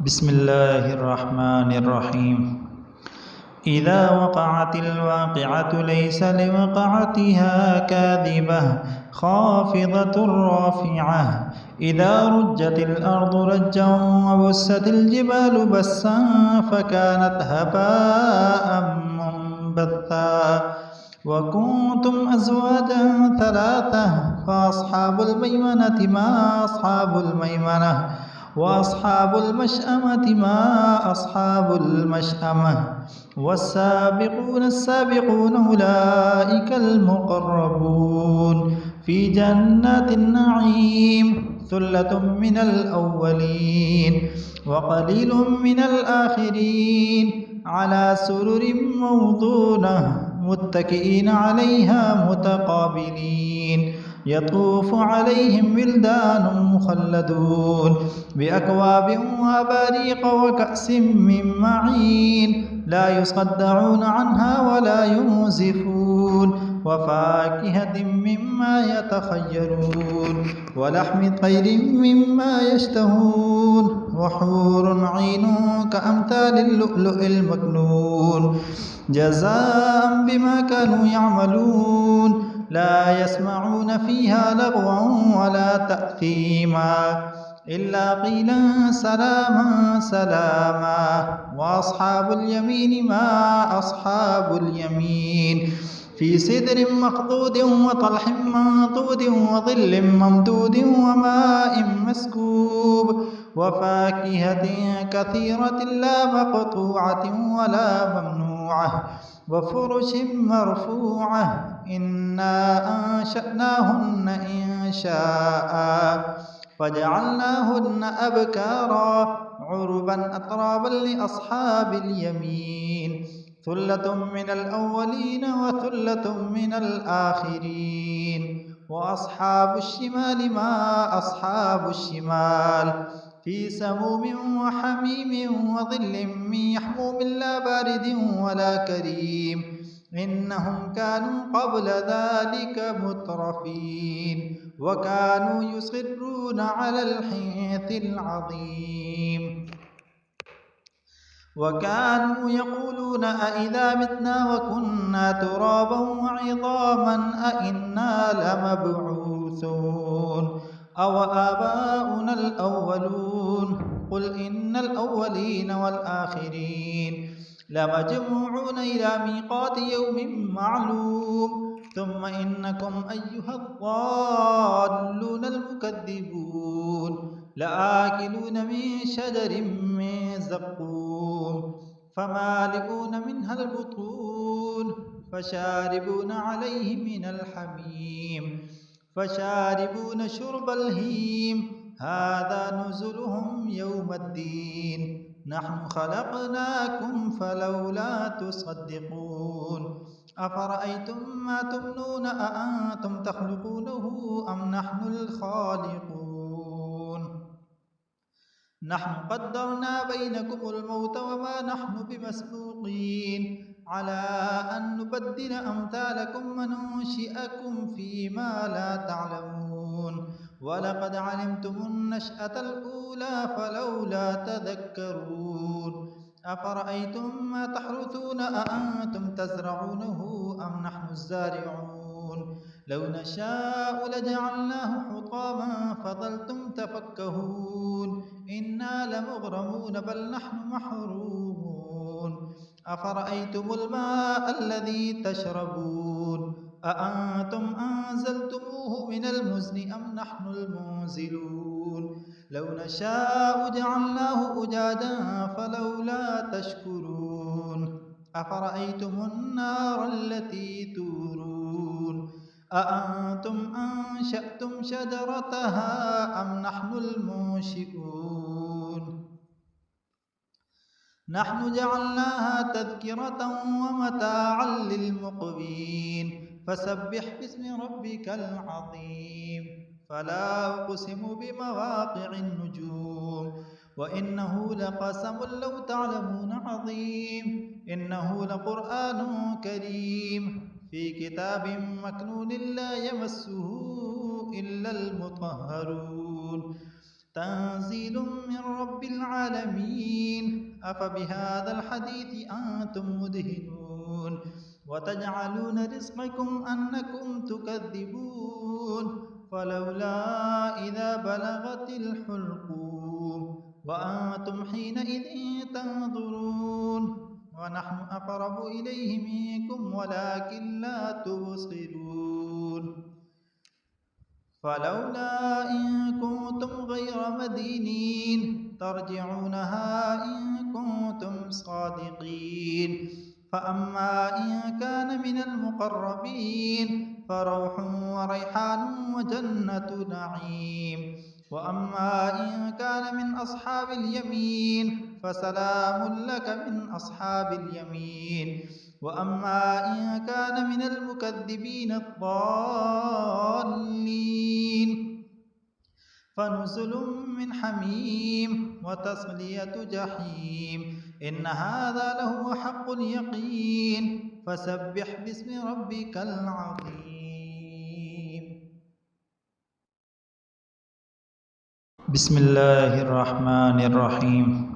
بسم الله الرحمن الرحيم إذا وقعت الواقعة ليس لوقعتها كاذبة خافضة رافعة إذا رجت الأرض رجا وبست الجبال بسا فكانت هباء منبثا وكنتم أزواجا ثلاثة فأصحاب الميمنة ما أصحاب الميمنة وأصحاب المشأمة ما أصحاب المشأمة والسابقون السابقون أولئك المقربون في جنات النعيم ثلة من الأولين وقليل من الآخرين على سرر موضونة متكئين عليها متقابلين يطوف عليهم ولدان مخلدون بأكواب وأباريق وكأس من معين لا يصدعون عنها ولا ينزفون وفاكهة مما يتخيرون ولحم طير مما يشتهون وحور عين كأمثال اللؤلؤ المكنون جزاء بما كانوا يعملون لا يسمعون فيها لغوا ولا تأثيما إلا قيلا سلاما سلاما وأصحاب اليمين ما أصحاب اليمين في سدر مخضود وطلح منضود وظل ممدود وماء مسكوب وفاكهة كثيرة لا مقطوعة ولا ممنوعة وفرش مرفوعة إنا أنشأناهن إنشاء فجعلناهن أبكارا عربا أترابا لأصحاب اليمين ثلة من الأولين وثلة من الآخرين وأصحاب الشمال ما أصحاب الشمال في سموم وحميم وظل من يحموم لا بارد ولا كريم إنهم كانوا قبل ذلك مترفين وكانوا يصرون على الحنث العظيم وكانوا يقولون أئذا متنا وكنا ترابا وعظاما أئنا لمبعوثون أو آباؤنا الأولون قل إن الأولين والآخرين لمجموعون إلى ميقات يوم معلوم ثم إنكم أيها الضالون المكذبون لآكلون من شجر من زقوم فمالئون منها البطون فشاربون عليه من الحميم فشاربون شرب الهيم هذا نزلهم يوم الدين نحن خلقناكم فلولا تصدقون أفرأيتم ما تمنون أأنتم تخلقونه أم نحن الخالقون نحن قدرنا بينكم الموت وما نحن بمسبوقين على أن نبدل أمثالكم وننشئكم فيما لا تعلمون ولقد علمتم النشأة الأولى فلولا تذكرون أفرأيتم ما تحرثون أأنتم تزرعونه أم نحن الزارعون لو نشاء لجعلناه حطاما فظلتم تفكهون إنا لمغرمون بل نحن محرومون أفرأيتم الماء الذي تشربون أأنتم أنزلتموه من المزن أم نحن المنزلون لو نشاء جعلناه أجاجا فلولا تشكرون أفرأيتم النار التي تورون أأنتم أنشأتم شجرتها أم نحن المنشئون نحن جعلناها تذكرة ومتاعا للمقوين فسبح باسم ربك العظيم فلا أقسم بمواقع النجوم وإنه لقسم لو تعلمون عظيم إنه لقرآن كريم في كتاب مكنون لا يمسه إلا المطهرون تنزيل من رب العالمين أفبهذا الحديث أنتم مدهنون وتجعلون رزقكم أنكم تكذبون فلولا إذا بلغت الحلقوم وأنتم حينئذ تنظرون ونحن أقرب إليه منكم ولكن لا تبصرون فلولا إن كنتم غير مدينين ترجعونها إن كنتم صادقين فأما إن كان من المقربين فروح وريحان وجنة نعيم وأما إن كان من أصحاب اليمين فسلام لك من أصحاب اليمين وأما إن كان من المكذبين الضالين فنزل من حميم وتصلية جحيم إن هذا لهو حق اليقين فسبح باسم ربك العظيم بسم الله الرحمن الرحيم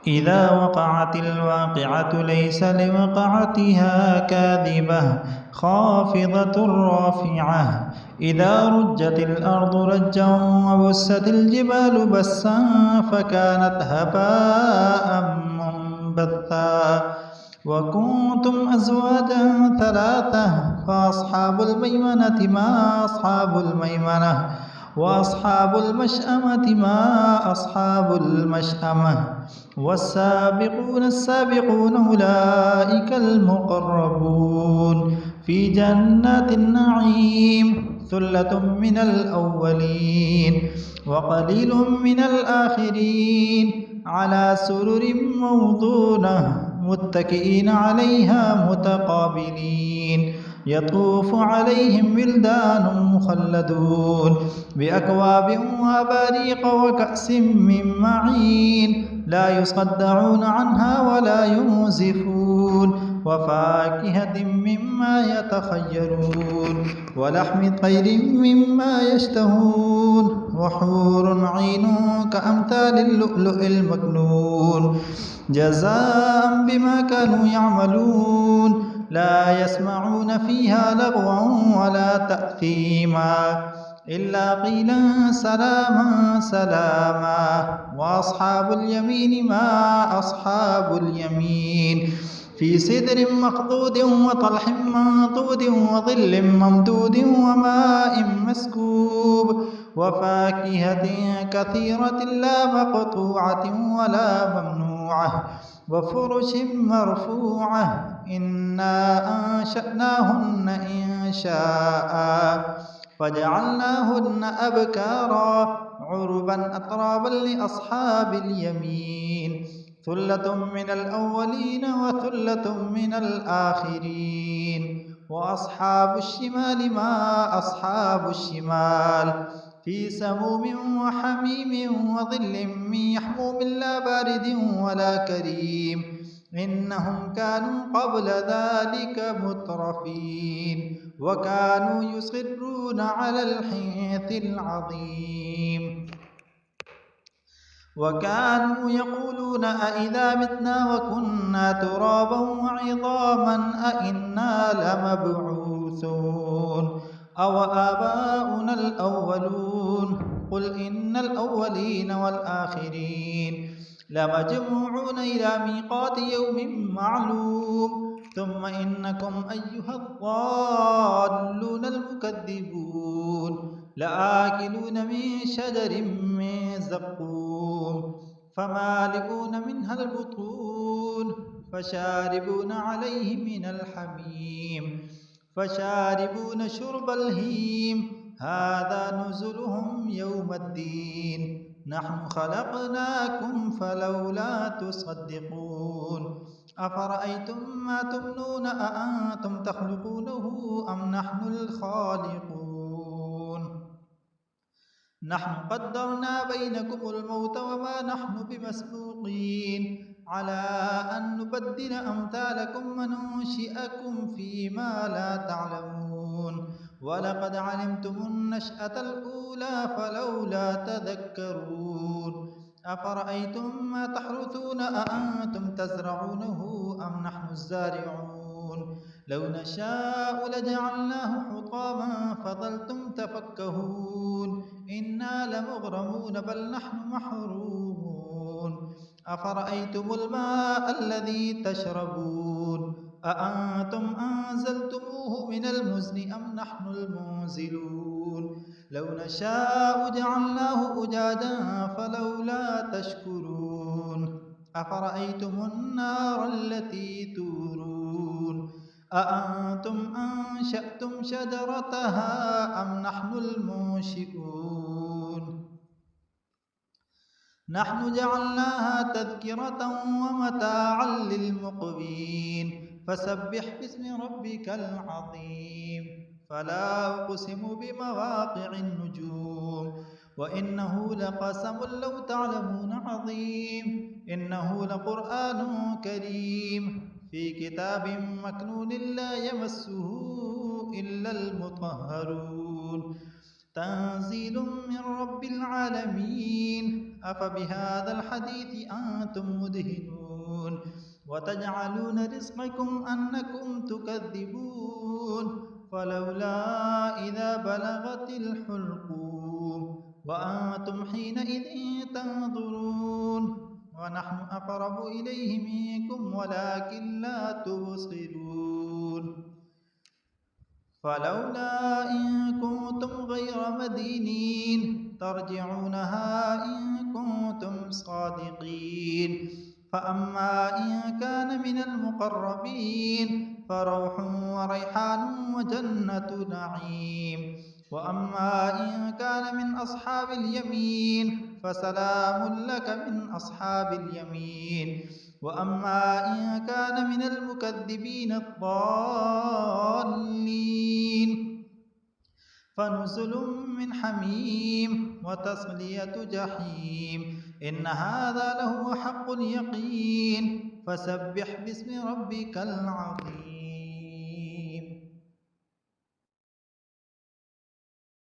إذا وقعت الواقعة ليس لوقعتها كاذبة خافضة رافعة إذا رجت الأرض رجا وبست الجبال بسا فكانت هباء منبثا وكنتم أزواجا ثلاثة فأصحاب الميمنة ما أصحاب الميمنة وأصحاب المشأمة ما أصحاب المشأمة والسابقون السابقون أولئك المقربون في جنات النعيم ثلة من الأولين وقليل من الآخرين على سرر موضونة متكئين عليها متقابلين يطوف عليهم ولدان مخلدون بأكواب وأباريق وكأس من معين لا يصدعون عنها ولا ينزفون وفاكهة مما يتخيرون ولحم طير مما يشتهون وحور عين كأمثال اللؤلؤ المكنون جزاء بما كانوا يعملون لا يسمعون فيها لغوا ولا تأثيما إلا قيلا سلاما سلاما وأصحاب اليمين ما أصحاب اليمين في سدر مخضود وطلح منضود وظل ممدود وماء مسكوب وفاكهة كثيرة لا مقطوعة ولا ممنوعة وفرش مرفوعة إنا أنشأناهن إنشاء فجعلناهن أبكارا عربا أترابا لأصحاب اليمين ثلة من الأولين وثلة من الآخرين وأصحاب الشمال ما أصحاب الشمال في سموم وحميم وظل من يحموم لا بارد ولا كريم إنهم كانوا قبل ذلك مترفين وكانوا يصرون على الحنث العظيم وكانوا يقولون أئذا متنا وكنا ترابا وعظاما أئنا لمبعوثون أو آباؤنا الأولون قل إن الأولين والآخرين لمجموعون إلى ميقات يوم معلوم ثم إنكم أيها الضالون المكذبون لآكلون من شجر من زقوم فمالئون منها البطون فشاربون عليه من الحميم فشاربون شرب الهيم هذا نزلهم يوم الدين نحن خلقناكم فلولا تصدقون أفرأيتم ما تمنون أأنتم تخلقونه أم نحن الخالقون نحن قدرنا بينكم الموت وما نحن بمسبوقين على أن نبدل أمثالكم وننشئكم فيما لا تعلمون ولقد علمتم النشأة الأولى فلولا تذكرون أفرأيتم ما تحرثون أأنتم تزرعونه أم نحن الزارعون لو نشاء لجعلناه حطاما فظلتم تفكهون إنا لمغرمون بل نحن محرومون أفرأيتم الماء الذي تشربون أأنتم أنزلتموه من المزن أم نحن المنزلون لو نشاء جعلناه أجاجا فلولا تشكرون أفرأيتم النار التي تورون أأنتم أنشأتم شجرتها أم نحن المنشئون نحن جعلناها تذكرة ومتاعا للمقوين فسبح باسم ربك العظيم فلا أقسم بمواقع النجوم وإنه لقسم لو تعلمون عظيم إنه لقرآن كريم في كتاب مكنون لا يمسه إلا المطهرون تنزيل من رب العالمين أفبهذا الحديث أنتم مدهنون وتجعلون رزقكم أنكم تكذبون فلولا إذا بلغت الحلقوم وأنتم حينئذ تنظرون ونحن أقرب إليه منكم ولكن لا تبصرون فلولا إن كنتم غير مدينين ترجعونها إن كنتم صادقين فأما إن كان من المقربين فروح وريحان وجنة نعيم وأما إن كان من أصحاب اليمين فسلام لك من أصحاب اليمين وأما إن كان من المكذبين الضالين فنزل من حميم وتصلية جحيم إن هذا لهو حق اليقين فسبح باسم ربك العظيم